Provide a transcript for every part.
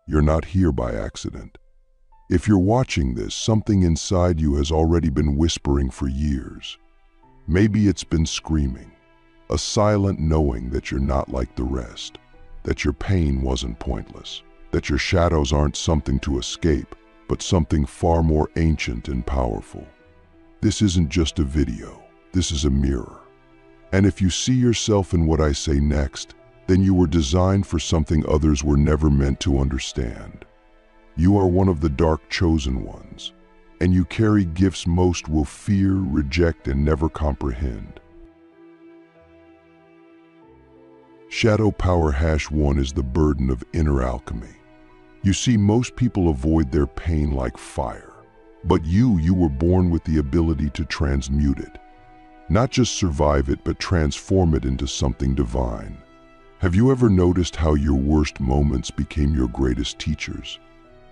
You're not here by accident. If you're watching this, something inside you has already been whispering for years. Maybe it's been screaming, a silent knowing that you're not like the rest, that your pain wasn't pointless, that your shadows aren't something to escape, but something far more ancient and powerful. This isn't just a video, this is a mirror. And if you see yourself in what I say next, then you were designed for something others were never meant to understand. You are one of the dark chosen ones, and you carry gifts most will fear, reject, and never comprehend. Shadow Power #1 is the burden of inner alchemy. You see, most people avoid their pain like fire, but you were born with the ability to transmute it. Not just survive it, but transform it into something divine. Have you ever noticed how your worst moments became your greatest teachers?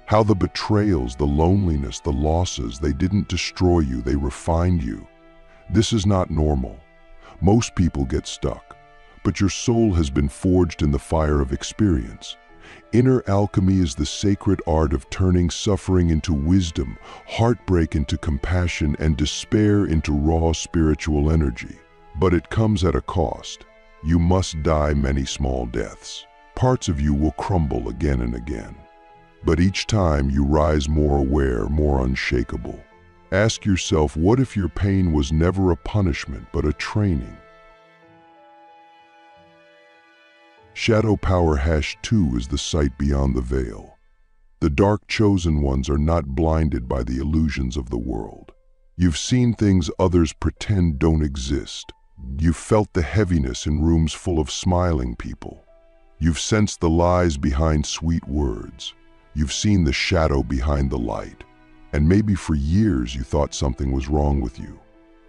How the betrayals, the loneliness, the losses, they didn't destroy you, they refined you. This is not normal. Most people get stuck, but your soul has been forged in the fire of experience. Inner alchemy is the sacred art of turning suffering into wisdom, heartbreak into compassion, and despair into raw spiritual energy. But it comes at a cost. You must die many small deaths. Parts of you will crumble again and again. But each time you rise more aware, more unshakable. Ask yourself, what if your pain was never a punishment, but a training? Shadow Power #2 is the sight beyond the veil. The dark chosen ones are not blinded by the illusions of the world. You've seen things others pretend don't exist. You've felt the heaviness in rooms full of smiling people. You've sensed the lies behind sweet words. You've seen the shadow behind the light. And maybe for years you thought something was wrong with you.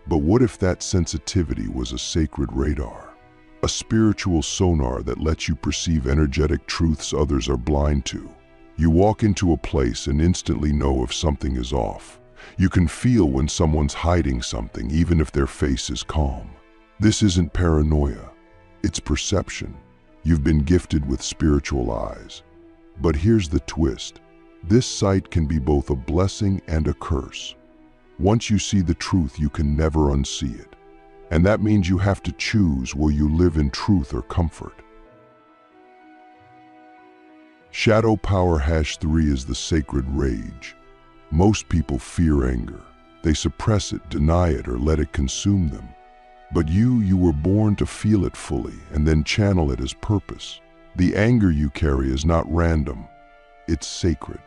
But what if that sensitivity was a sacred radar? A spiritual sonar that lets you perceive energetic truths others are blind to. You walk into a place and instantly know if something is off. You can feel when someone's hiding something, even if their face is calm. This isn't paranoia, it's perception. You've been gifted with spiritual eyes. But here's the twist. This sight can be both a blessing and a curse. Once you see the truth, you can never unsee it. And that means you have to choose, will you live in truth or comfort? Shadow Power #3 is the sacred rage. Most people fear anger. They suppress it, deny it, or let it consume them. But you were born to feel it fully and then channel it as purpose. The anger you carry is not random. It's sacred.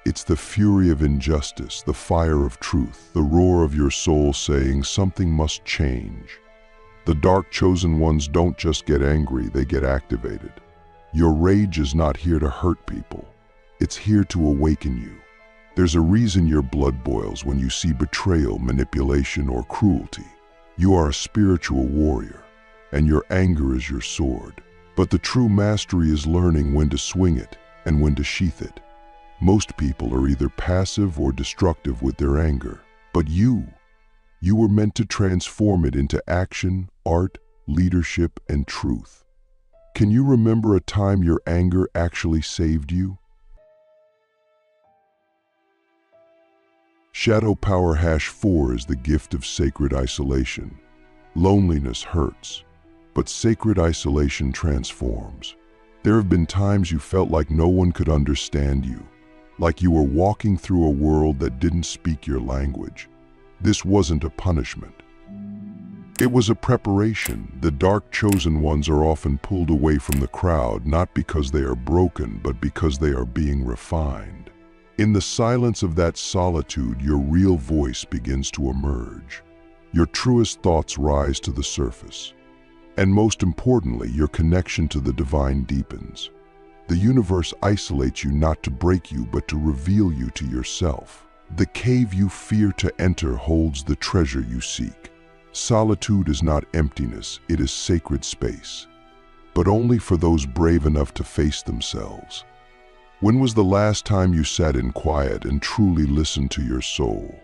It's the fury of injustice, the fire of truth, the roar of your soul saying something must change. The dark chosen ones don't just get angry, they get activated. Your rage is not here to hurt people. It's here to awaken you. There's a reason your blood boils when you see betrayal, manipulation, or cruelty. You are a spiritual warrior, and your anger is your sword. But the true mastery is learning when to swing it and when to sheath it. Most people are either passive or destructive with their anger, but you were meant to transform it into action, art, leadership, and truth. Can you remember a time your anger actually saved you? Shadow Power #4 is the gift of sacred isolation. Loneliness hurts, but sacred isolation transforms. There have been times you felt like no one could understand you, like you were walking through a world that didn't speak your language. This wasn't a punishment. It was a preparation. The dark chosen ones are often pulled away from the crowd, not because they are broken, but because they are being refined. In the silence of that solitude, your real voice begins to emerge. Your truest thoughts rise to the surface. And most importantly, your connection to the divine deepens. The universe isolates you not to break you, but to reveal you to yourself. The cave you fear to enter holds the treasure you seek. Solitude is not emptiness, it is sacred space. But only for those brave enough to face themselves. When was the last time you sat in quiet and truly listened to your soul?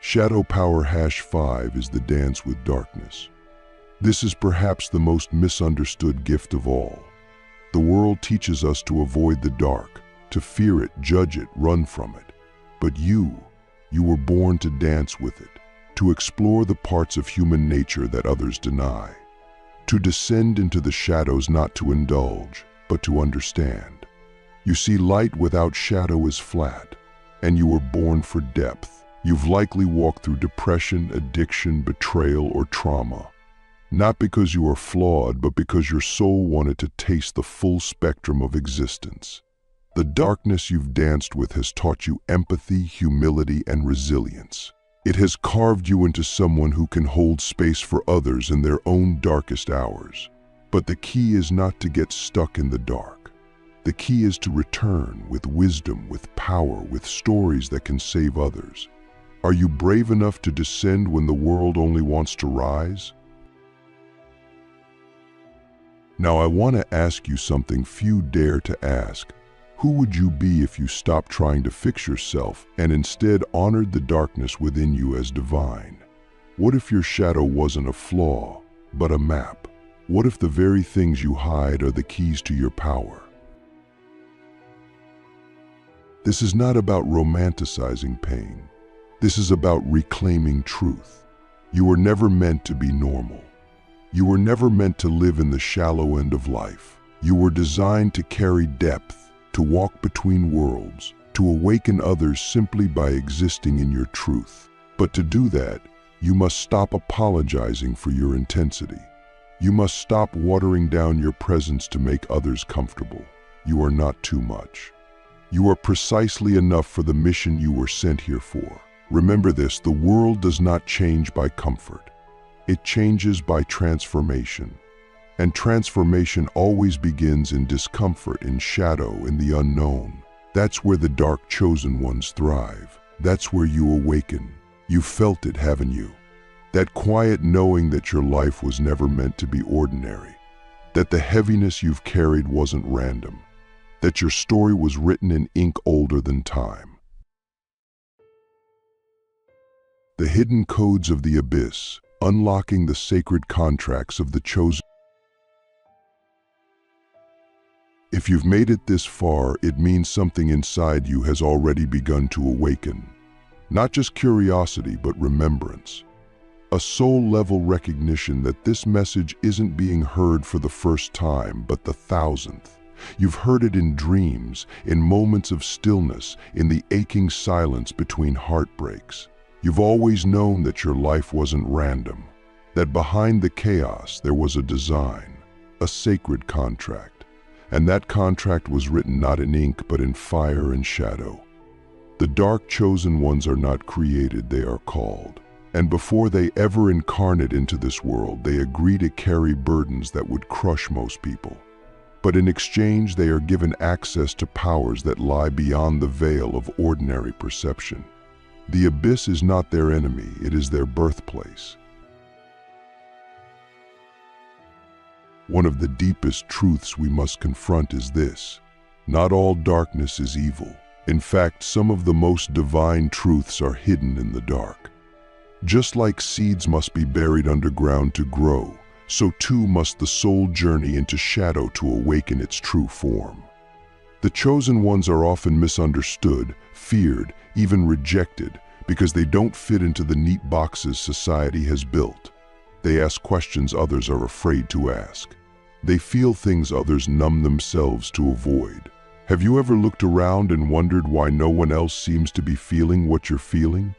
Shadow Power #5 is the dance with darkness. This is perhaps the most misunderstood gift of all. The world teaches us to avoid the dark, to fear it, judge it, run from it. But you were born to dance with it, to explore the parts of human nature that others deny, to descend into the shadows not to indulge, but to understand. You see, light without shadow is flat, and you were born for depth. You've likely walked through depression, addiction, betrayal, or trauma, not because you are flawed, but because your soul wanted to taste the full spectrum of existence. The darkness you've danced with has taught you empathy, humility, and resilience. It has carved you into someone who can hold space for others in their own darkest hours. But the key is not to get stuck in the dark. The key is to return with wisdom, with power, with stories that can save others. Are you brave enough to descend when the world only wants to rise? Now I want to ask you something few dare to ask. Who would you be if you stopped trying to fix yourself and instead honored the darkness within you as divine? What if your shadow wasn't a flaw, but a map? What if the very things you hide are the keys to your power? This is not about romanticizing pain. This is about reclaiming truth. You were never meant to be normal. You were never meant to live in the shallow end of life. You were designed to carry depth, to walk between worlds, to awaken others simply by existing in your truth. But to do that, you must stop apologizing for your intensity. You must stop watering down your presence to make others comfortable. You are not too much. You are precisely enough for the mission you were sent here for. Remember this, the world does not change by comfort. It changes by transformation. And transformation always begins in discomfort, in shadow, in the unknown. That's where the dark chosen ones thrive. That's where you awaken. You felt it, haven't you? That quiet knowing that your life was never meant to be ordinary. That the heaviness you've carried wasn't random. That your story was written in ink older than time. The hidden codes of the abyss, unlocking the sacred contracts of the chosen. If you've made it this far, it means something inside you has already begun to awaken. Not just curiosity, but remembrance. A soul-level recognition that this message isn't being heard for the first time, but the thousandth. You've heard it in dreams, in moments of stillness, in the aching silence between heartbreaks. You've always known that your life wasn't random, that behind the chaos there was a design, a sacred contract. And that contract was written not in ink, but in fire and shadow. The dark chosen ones are not created, they are called. And before they ever incarnate into this world, they agree to carry burdens that would crush most people. But in exchange, they are given access to powers that lie beyond the veil of ordinary perception. The abyss is not their enemy, it is their birthplace. One of the deepest truths we must confront is this: not all darkness is evil. In fact, some of the most divine truths are hidden in the dark. Just like seeds must be buried underground to grow, so too must the soul journey into shadow to awaken its true form. The chosen ones are often misunderstood, feared, even rejected, because they don't fit into the neat boxes society has built. They ask questions others are afraid to ask. They feel things others numb themselves to avoid. Have you ever looked around and wondered why no one else seems to be feeling what you're feeling?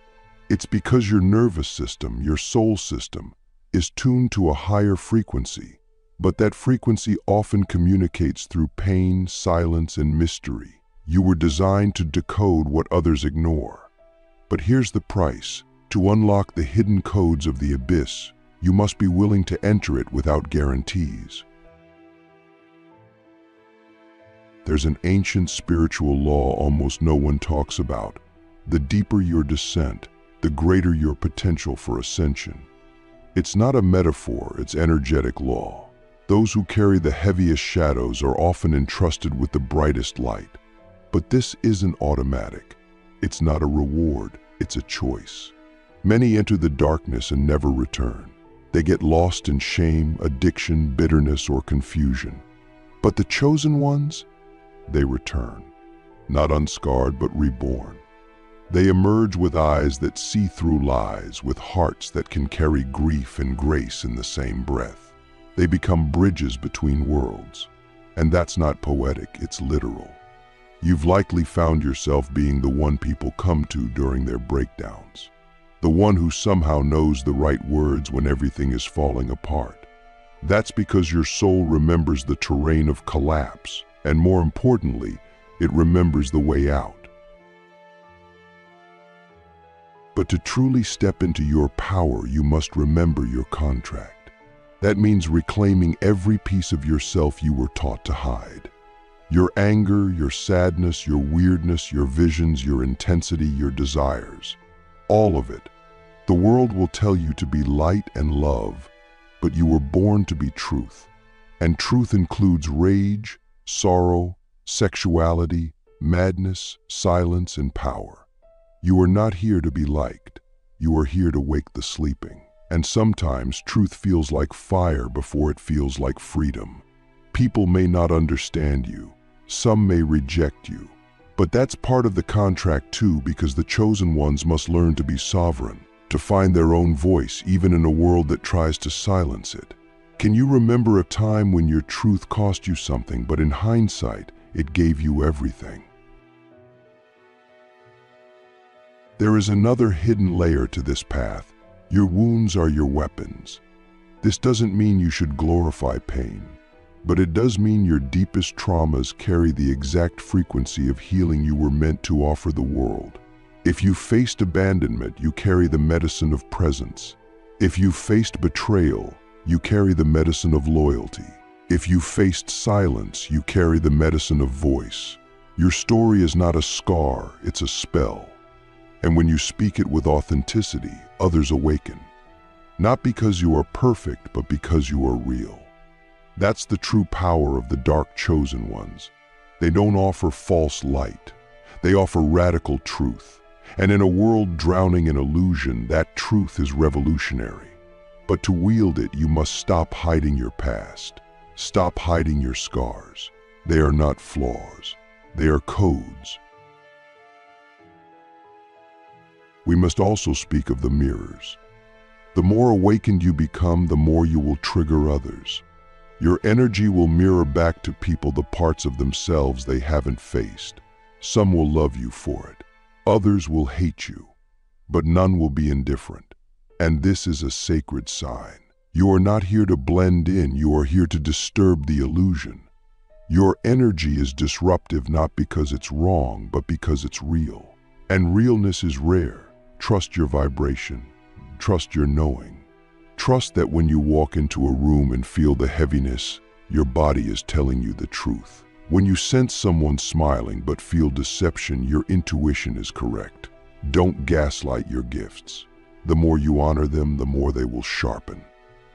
It's because your nervous system, your soul system, is tuned to a higher frequency, but that frequency often communicates through pain, silence, and mystery. You were designed to decode what others ignore. But here's the price. To unlock the hidden codes of the abyss, you must be willing to enter it without guarantees. There's an ancient spiritual law almost no one talks about. The deeper your descent, the greater your potential for ascension. It's not a metaphor, it's energetic law. Those who carry the heaviest shadows are often entrusted with the brightest light. But this isn't automatic. It's not a reward, it's a choice. Many enter the darkness and never return. They get lost in shame, addiction, bitterness, or confusion. But the chosen ones, they return, not unscarred but reborn. They emerge with eyes that see through lies, with hearts that can carry grief and grace in the same breath. They become bridges between worlds. And that's not poetic, it's literal. You've likely found yourself being the one people come to during their breakdowns. The one who somehow knows the right words when everything is falling apart. That's because your soul remembers the terrain of collapse, and more importantly, it remembers the way out. But to truly step into your power, you must remember your contract. That means reclaiming every piece of yourself you were taught to hide. Your anger, your sadness, your weirdness, your visions, your intensity, your desires. All of it. The world will tell you to be light and love, but you were born to be truth. And truth includes rage, sorrow, sexuality, madness, silence, and power. You are not here to be liked. You are here to wake the sleeping. And sometimes truth feels like fire before it feels like freedom. People may not understand you. Some may reject you. But that's part of the contract too, because the chosen ones must learn to be sovereign, to find their own voice even in a world that tries to silence it. Can you remember a time when your truth cost you something, but in hindsight, it gave you everything? There is another hidden layer to this path. Your wounds are your weapons. This doesn't mean you should glorify pain, but it does mean your deepest traumas carry the exact frequency of healing you were meant to offer the world. If you faced abandonment, you carry the medicine of presence. If you faced betrayal, you carry the medicine of loyalty. If you faced silence, you carry the medicine of voice. Your story is not a scar, it's a spell. And when you speak it with authenticity, others awaken. Not because you are perfect, but because you are real. That's the true power of the dark chosen ones. They don't offer false light. They offer radical truth. And in a world drowning in illusion, that truth is revolutionary. But to wield it, you must stop hiding your past. Stop hiding your scars. They are not flaws. They are codes. We must also speak of the mirrors. The more awakened you become, the more you will trigger others. Your energy will mirror back to people the parts of themselves they haven't faced. Some will love you for it. Others will hate you. But none will be indifferent. And this is a sacred sign. You are not here to blend in, you are here to disturb the illusion. Your energy is disruptive not because it's wrong, but because it's real. And realness is rare. Trust your vibration. Trust your knowing. Trust that when you walk into a room and feel the heaviness, your body is telling you the truth. When you sense someone smiling but feel deception, your intuition is correct. Don't gaslight your gifts. The more you honor them, the more they will sharpen.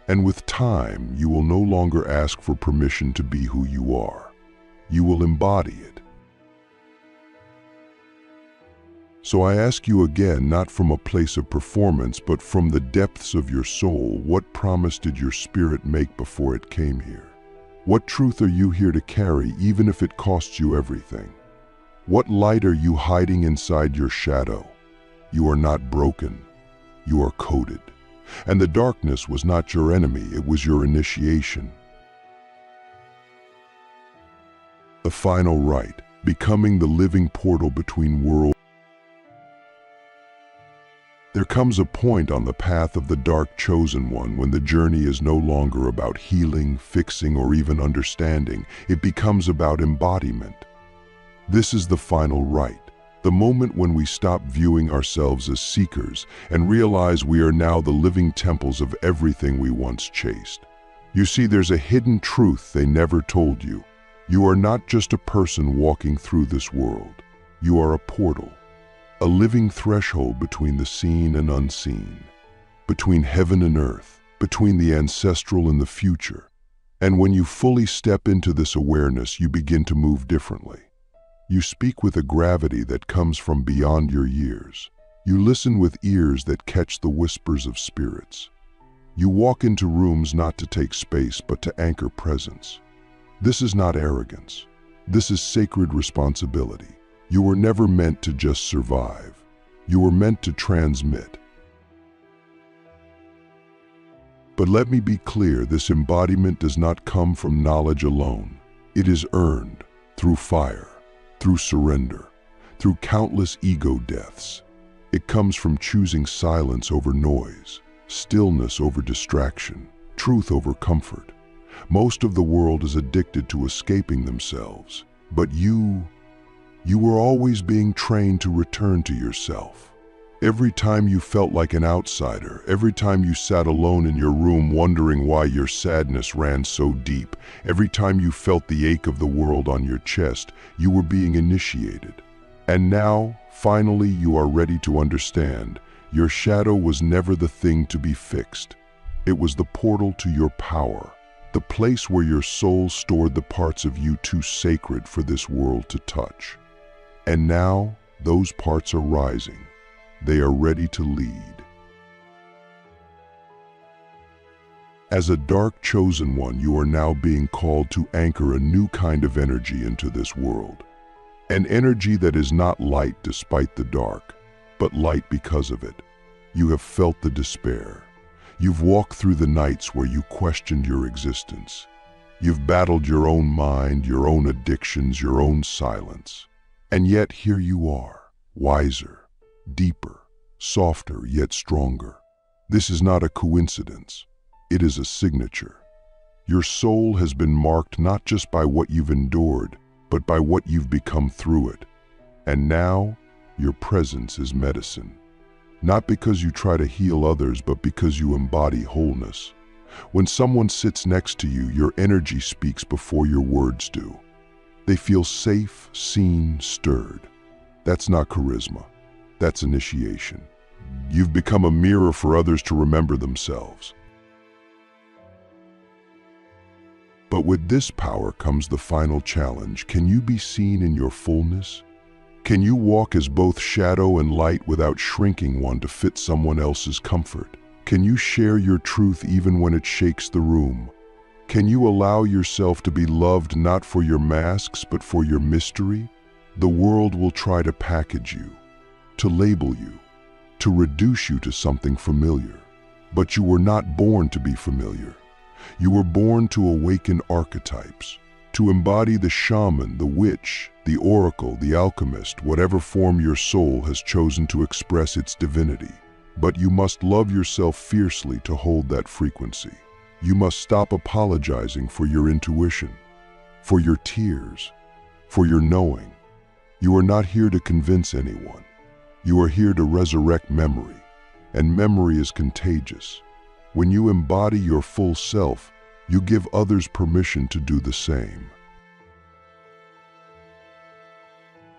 And with time, you will no longer ask for permission to be who you are. You will embody it. So I ask you again, not from a place of performance, but from the depths of your soul, what promise did your spirit make before it came here? What truth are you here to carry, even if it costs you everything? What light are you hiding inside your shadow? You are not broken. You are coded. And the darkness was not your enemy, it was your initiation. The final rite, becoming the living portal between worlds. There comes a point on the path of the dark chosen one when the journey is no longer about healing, fixing, or even understanding. It becomes about embodiment. This is the final rite, the moment when we stop viewing ourselves as seekers and realize we are now the living temples of everything we once chased. You see, there's a hidden truth they never told you. You are not just a person walking through this world. You are a portal. A living threshold between the seen and unseen, between heaven and earth, between the ancestral and the future. And when you fully step into this awareness, you begin to move differently. You speak with a gravity that comes from beyond your years. You listen with ears that catch the whispers of spirits. You walk into rooms not to take space, but to anchor presence. This is not arrogance. This is sacred responsibility. You were never meant to just survive. You were meant to transmit. But let me be clear, this embodiment does not come from knowledge alone. It is earned through fire, through surrender, through countless ego deaths. It comes from choosing silence over noise, stillness over distraction, truth over comfort. Most of the world is addicted to escaping themselves, but you were always being trained to return to yourself. Every time you felt like an outsider, every time you sat alone in your room wondering why your sadness ran so deep, every time you felt the ache of the world on your chest, you were being initiated. And now, finally, you are ready to understand. Your shadow was never the thing to be fixed. It was the portal to your power, the place where your soul stored the parts of you too sacred for this world to touch. And now, those parts are rising. They are ready to lead. As a dark chosen one, you are now being called to anchor a new kind of energy into this world. An energy that is not light despite the dark, but light because of it. You have felt the despair. You've walked through the nights where you questioned your existence. You've battled your own mind, your own addictions, your own silence. And yet here you are, wiser, deeper, softer, yet stronger. This is not a coincidence. It is a signature. Your soul has been marked not just by what you've endured, but by what you've become through it. And now, your presence is medicine. Not because you try to heal others, but because you embody wholeness. When someone sits next to you, your energy speaks before your words do. They feel safe, seen, stirred. That's not charisma. That's initiation. You've become a mirror for others to remember themselves. But with this power comes the final challenge. Can you be seen in your fullness? Can you walk as both shadow and light without shrinking one to fit someone else's comfort? Can you share your truth even when it shakes the room? Can you allow yourself to be loved not for your masks but for your mystery? The world will try to package you, to label you, to reduce you to something familiar. But you were not born to be familiar. You were born to awaken archetypes, to embody the shaman, the witch, the oracle, the alchemist, whatever form your soul has chosen to express its divinity. But you must love yourself fiercely to hold that frequency. You must stop apologizing for your intuition, for your tears, for your knowing. You are not here to convince anyone. You are here to resurrect memory, and memory is contagious. When you embody your full self, you give others permission to do the same.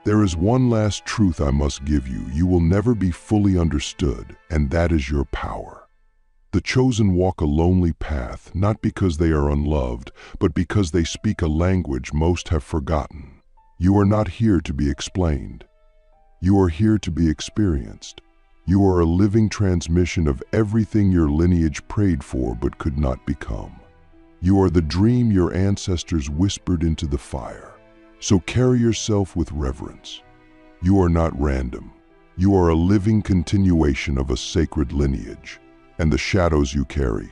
There is one last truth I must give you. You will never be fully understood, and that is your power. The chosen walk a lonely path, not because they are unloved, but because they speak a language most have forgotten. You are not here to be explained. You are here to be experienced. You are a living transmission of everything your lineage prayed for but could not become. You are the dream your ancestors whispered into the fire. So carry yourself with reverence. You are not random. You are a living continuation of a sacred lineage. And the shadows you carry,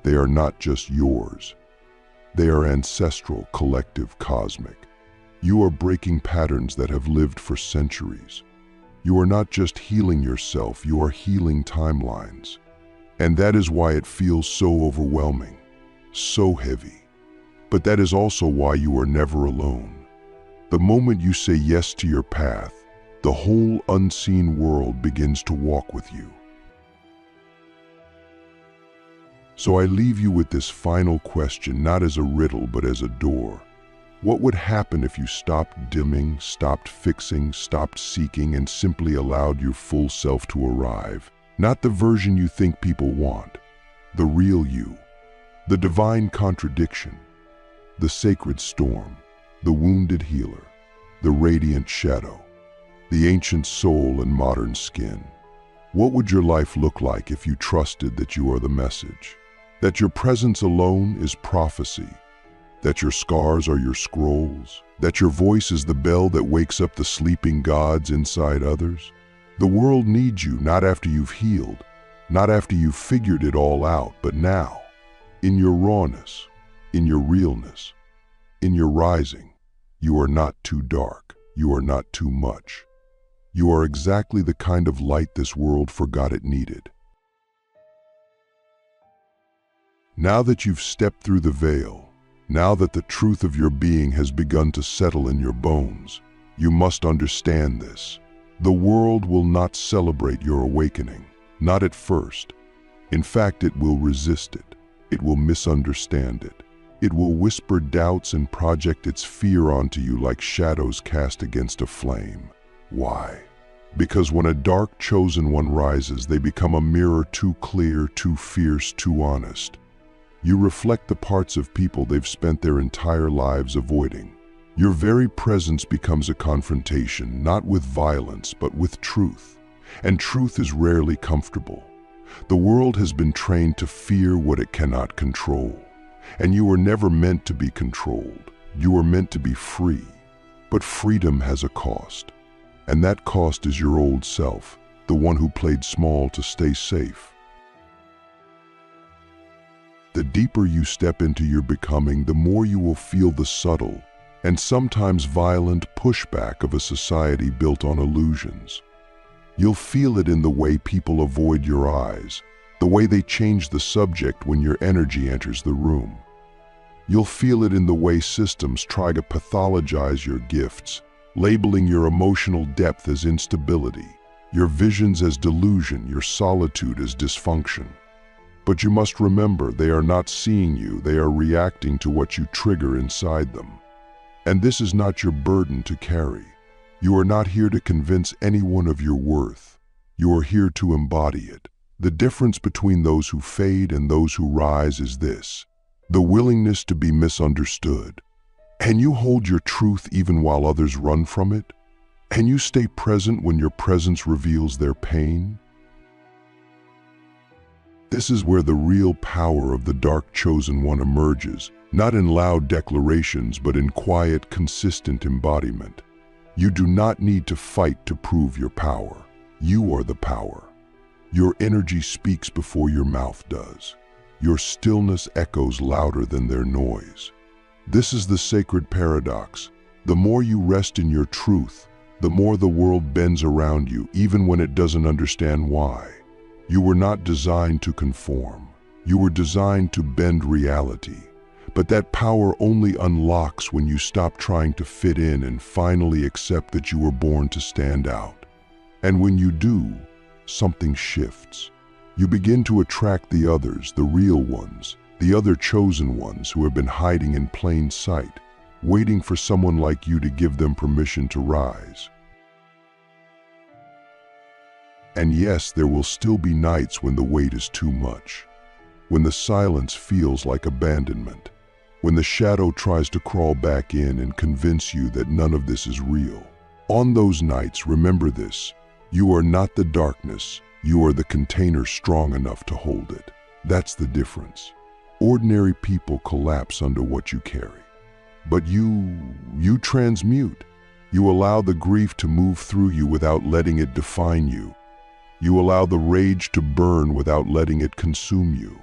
they are not just yours. They are ancestral, collective, cosmic. You are breaking patterns that have lived for centuries. You are not just healing yourself, you are healing timelines. And that is why it feels so overwhelming, so heavy. But that is also why you are never alone. The moment you say yes to your path, the whole unseen world begins to walk with you. So I leave you with this final question, not as a riddle, but as a door. What would happen if you stopped dimming, stopped fixing, stopped seeking, and simply allowed your full self to arrive? Not the version you think people want, the real you, the divine contradiction, the sacred storm, the wounded healer, the radiant shadow, the ancient soul and modern skin. What would your life look like if you trusted that you are the message? That your presence alone is prophecy? that your scars are your scrolls, that your voice is the bell that wakes up the sleeping gods inside others? The world needs you not after you've healed, not after you've figured it all out, but now, in your rawness, in your realness, in your rising. You are not too dark. You are not too much. You are exactly the kind of light this world forgot it needed. Now that you've stepped through the veil, now that the truth of your being has begun to settle in your bones, you must understand this. The world will not celebrate your awakening, not at first. In fact, it will resist it. It will misunderstand it. It will whisper doubts and project its fear onto you like shadows cast against a flame. Why? Because when a dark chosen one rises, they become a mirror too clear, too fierce, too honest. You reflect the parts of people they've spent their entire lives avoiding. Your very presence becomes a confrontation, not with violence, but with truth. And truth is rarely comfortable. The world has been trained to fear what it cannot control. And you were never meant to be controlled. You were meant to be free. But freedom has a cost. And that cost is your old self, the one who played small to stay safe. The deeper you step into your becoming, the more you will feel the subtle and sometimes violent pushback of a society built on illusions. You'll feel it in the way people avoid your eyes, the way they change the subject when your energy enters the room. You'll feel it in the way systems try to pathologize your gifts, labeling your emotional depth as instability, your visions as delusion, your solitude as dysfunction. But you must remember, they are not seeing you, they are reacting to what you trigger inside them. And this is not your burden to carry. You are not here to convince anyone of your worth. You are here to embody it. The difference between those who fade and those who rise is this: the willingness to be misunderstood. Can you hold your truth even while others run from it? Can you stay present when your presence reveals their pain? This is where the real power of the dark chosen one emerges, not in loud declarations, but in quiet, consistent embodiment. You do not need to fight to prove your power. You are the power. Your energy speaks before your mouth does. Your stillness echoes louder than their noise. This is the sacred paradox. The more you rest in your truth, the more the world bends around you, even when it doesn't understand why. You were not designed to conform. You were designed to bend reality. But that power only unlocks when you stop trying to fit in and finally accept that you were born to stand out. And when you do, something shifts. You begin to attract the others, the real ones, the other chosen ones who have been hiding in plain sight, waiting for someone like you to give them permission to rise. And yes, there will still be nights when the weight is too much, when the silence feels like abandonment, when the shadow tries to crawl back in and convince you that none of this is real. On those nights, remember this: you are not the darkness, you are the container strong enough to hold it. That's the difference. Ordinary people collapse under what you carry. But you transmute. You allow the grief to move through you without letting it define you. You allow the rage to burn without letting it consume you.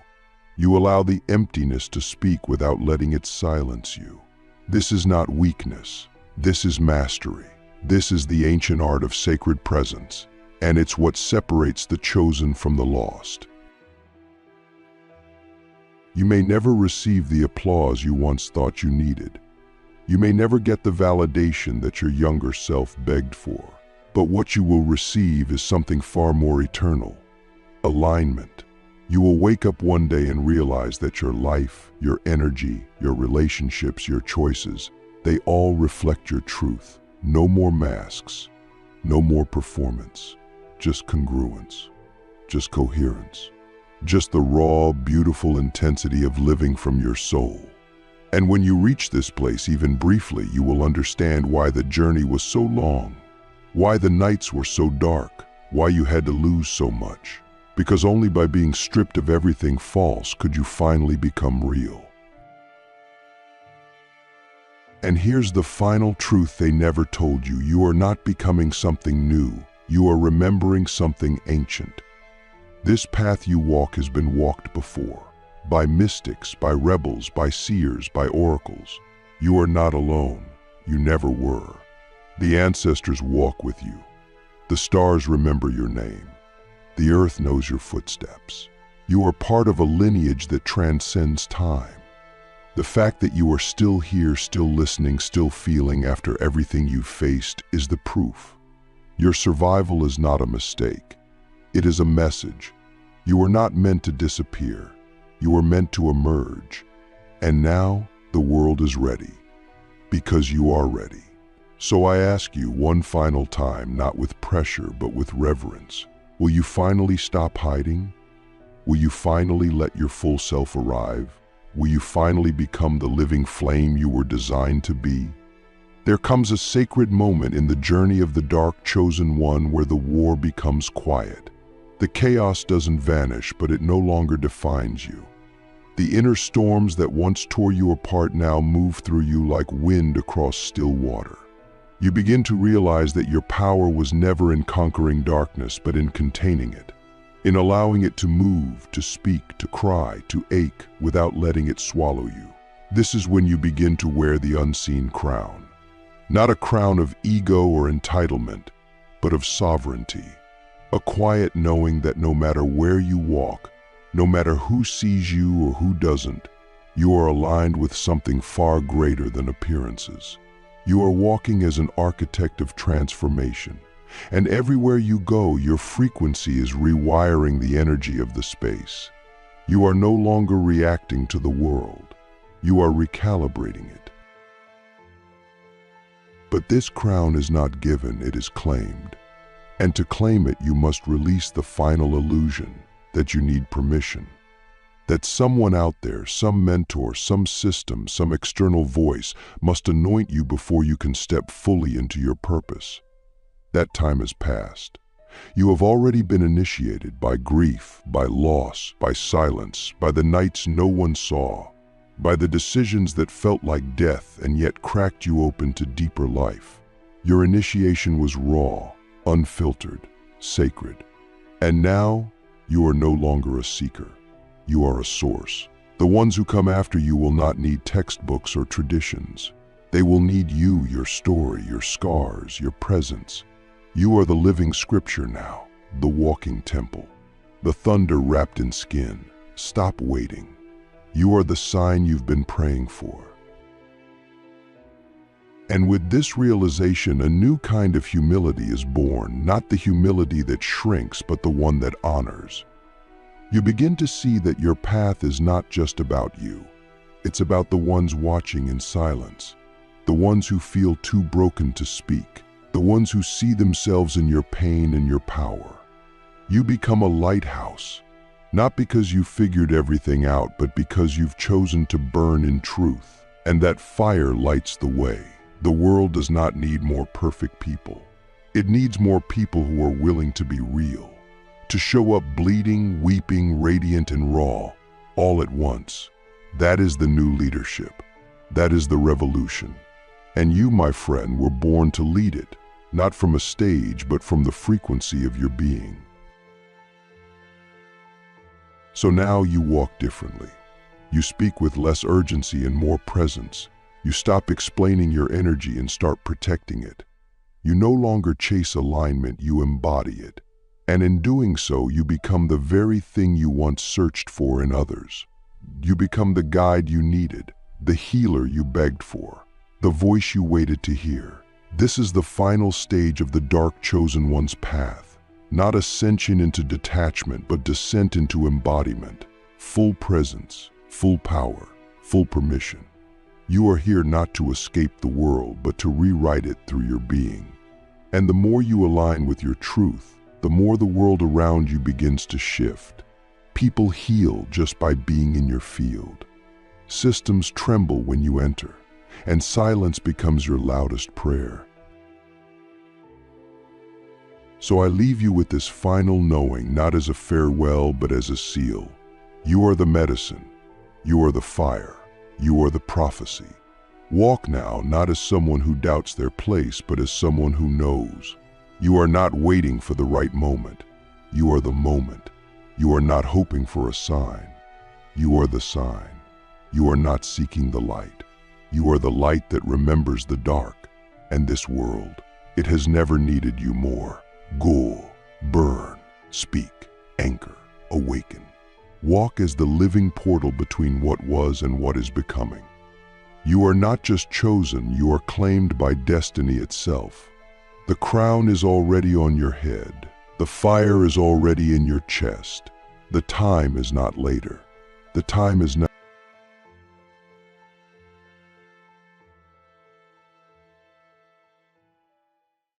You allow the emptiness to speak without letting it silence you. This is not weakness. This is mastery. This is the ancient art of sacred presence, and it's what separates the chosen from the lost. You may never receive the applause you once thought you needed. You may never get the validation that your younger self begged for. But what you will receive is something far more eternal: alignment. You will wake up one day and realize that your life, your energy, your relationships, your choices, they all reflect your truth. No more masks, no more performance, just congruence, just coherence, just the raw, beautiful intensity of living from your soul. And when you reach this place, even briefly, you will understand why the journey was so long, why the nights were so dark, why you had to lose so much. Because only by being stripped of everything false could you finally become real. And here's the final truth they never told you. You are not becoming something new. You are remembering something ancient. This path you walk has been walked before. By mystics, by rebels, by seers, by oracles. You are not alone. You never were. The ancestors walk with you. The stars remember your name. The earth knows your footsteps. You are part of a lineage that transcends time. The fact that you are still here, still listening, still feeling after everything you've faced is the proof. Your survival is not a mistake. It is a message. You are not meant to disappear. You are meant to emerge. And now the world is ready. Because you are ready. So I ask you one final time, not with pressure, but with reverence. Will you finally stop hiding? Will you finally let your full self arrive? Will you finally become the living flame you were designed to be? There comes a sacred moment in the journey of the dark chosen one where the war becomes quiet. The chaos doesn't vanish, but it no longer defines you. The inner storms that once tore you apart now move through you like wind across still water. You begin to realize that your power was never in conquering darkness, but in containing it. In allowing it to move, to speak, to cry, to ache, without letting it swallow you. This is when you begin to wear the unseen crown. Not a crown of ego or entitlement, but of sovereignty. A quiet knowing that no matter where you walk, no matter who sees you or who doesn't, you are aligned with something far greater than appearances. You are walking as an architect of transformation. And everywhere you go, your frequency is rewiring the energy of the space. You are no longer reacting to the world. You are recalibrating it. But this crown is not given, it is claimed. And to claim it, you must release the final illusion that you need permission. That someone out there, some mentor, some system, some external voice must anoint you before you can step fully into your purpose. That time has passed. You have already been initiated by grief, by loss, by silence, by the nights no one saw, by the decisions that felt like death and yet cracked you open to deeper life. Your initiation was raw, unfiltered, sacred. And now, you are no longer a seeker. You are a source. The ones who come after you will not need textbooks or traditions. They will need you, your story, your scars, your presence. You are the living scripture now, the walking temple, the thunder wrapped in skin. Stop waiting. You are the sign you've been praying for. And with this realization, a new kind of humility is born, not the humility that shrinks, but the one that honors. You begin to see that your path is not just about you. It's about the ones watching in silence, the ones who feel too broken to speak, the ones who see themselves in your pain and your power. You become a lighthouse, not because you figured everything out, but because you've chosen to burn in truth, and that fire lights the way. The world does not need more perfect people. It needs more people who are willing to be real, to show up bleeding, weeping, radiant, and raw, all at once. That is the new leadership. That is the revolution. And you, my friend, were born to lead it, not from a stage, but from the frequency of your being. So now you walk differently. You speak with less urgency and more presence. You stop explaining your energy and start protecting it. You no longer chase alignment, you embody it. And in doing so, you become the very thing you once searched for in others. You become the guide you needed, the healer you begged for, the voice you waited to hear. This is the final stage of the dark chosen one's path. Not ascension into detachment, but descent into embodiment. Full presence, full power, full permission. You are here not to escape the world, but to rewrite it through your being. And the more you align with your truth, the more the world around you begins to shift. People heal just by being in your field. Systems tremble when you enter, and silence becomes your loudest prayer. So I leave you with this final knowing, not as a farewell, but as a seal. You are the medicine. You are the fire. You are the prophecy. Walk now, not as someone who doubts their place, but as someone who knows. You are not waiting for the right moment. You are the moment. You are not hoping for a sign. You are the sign. You are not seeking the light. You are the light that remembers the dark. And this world, it has never needed you more. Go, burn, speak, anchor, awaken. Walk as the living portal between what was and what is becoming. You are not just chosen, you are claimed by destiny itself. The crown is already on your head. The fire is already in your chest. The time is not later. The time is now.